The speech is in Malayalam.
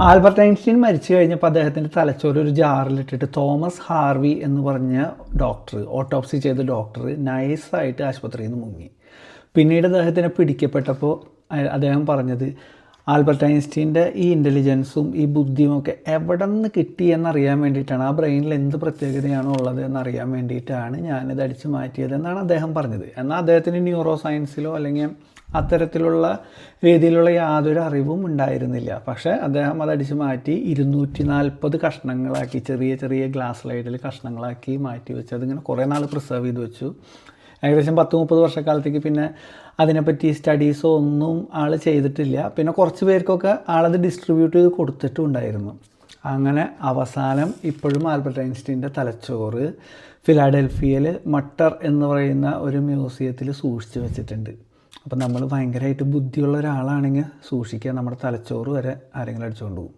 ആൽബർട്ട് ഐൻസ്റ്റീൻ മരിച്ചു കഴിഞ്ഞപ്പോൾ അദ്ദേഹത്തിൻ്റെ തലച്ചോറ് ഒരു ജാറിലിട്ടിട്ട് തോമസ് ഹാർവി എന്ന് പറഞ്ഞ ഡോക്ടർ, ഓട്ടോപ്സി ചെയ്ത ഡോക്ടർ നൈസായിട്ട് ആശുപത്രിയിൽ നിന്ന് മുങ്ങി. പിന്നീട് അദ്ദേഹത്തിനെ പിടിക്കപ്പെട്ടപ്പോൾ അദ്ദേഹം പറഞ്ഞത് ആൽബർട്ട് ഐൻസ്റ്റീൻ്റെ ഈ ഇൻ്റലിജൻസും ഈ ബുദ്ധിയുമൊക്കെ എവിടെ നിന്ന് കിട്ടി എന്നറിയാൻ വേണ്ടിയിട്ടാണ്, ആ ബ്രെയിനിൽ എന്ത് പ്രത്യേകതയാണോ ഉള്ളത് എന്നറിയാൻ വേണ്ടിയിട്ടാണ് ഞാനിത് അടിച്ചു മാറ്റിയതെന്നാണ് അദ്ദേഹം പറഞ്ഞത്. എന്നാൽ അദ്ദേഹത്തിന് ന്യൂറോ സയൻസിലോ അല്ലെങ്കിൽ അത്തരത്തിലുള്ള രീതിയിലുള്ള യാതൊരു അറിവും ഉണ്ടായിരുന്നില്ല. പക്ഷേ അദ്ദേഹം അത് അടിച്ചു മാറ്റി 240 കഷ്ണങ്ങളാക്കി, ചെറിയ ചെറിയ ഗ്ലാസ് സ്ലൈഡിൽ കഷ്ണങ്ങളാക്കി മാറ്റി വെച്ച് അതിങ്ങനെ കുറേ നാൾ പ്രിസർവ് ചെയ്ത് വെച്ചു. ഏകദേശം 10-30 വർഷക്കാലത്തേക്ക് പിന്നെ അതിനെപ്പറ്റി സ്റ്റഡീസോ ഒന്നും ആൾ ചെയ്തിട്ടില്ല. പിന്നെ കുറച്ച് പേർക്കൊക്കെ ആളത് ഡിസ്ട്രിബ്യൂട്ട് ചെയ്ത് കൊടുത്തിട്ടുണ്ടായിരുന്നു. അങ്ങനെ അവസാനം ഇപ്പോഴും ആൽബർട്ട് ഐൻസ്റ്റീൻ്റെ തലച്ചോറ് ഫിലാഡൽഫിയയിൽ മട്ടർ എന്ന് പറയുന്ന ഒരു മ്യൂസിയത്തിൽ സൂക്ഷിച്ച് വെച്ചിട്ടുണ്ട്. അപ്പം നമ്മൾ ഭയങ്കരമായിട്ട് ബുദ്ധിയുള്ള ഒരാളാണെങ്കിൽ സൂക്ഷിക്കുക, നമ്മുടെ തലച്ചോറ് വരെ ആരെങ്കിലും അടിച്ചുകൊണ്ട് പോകും.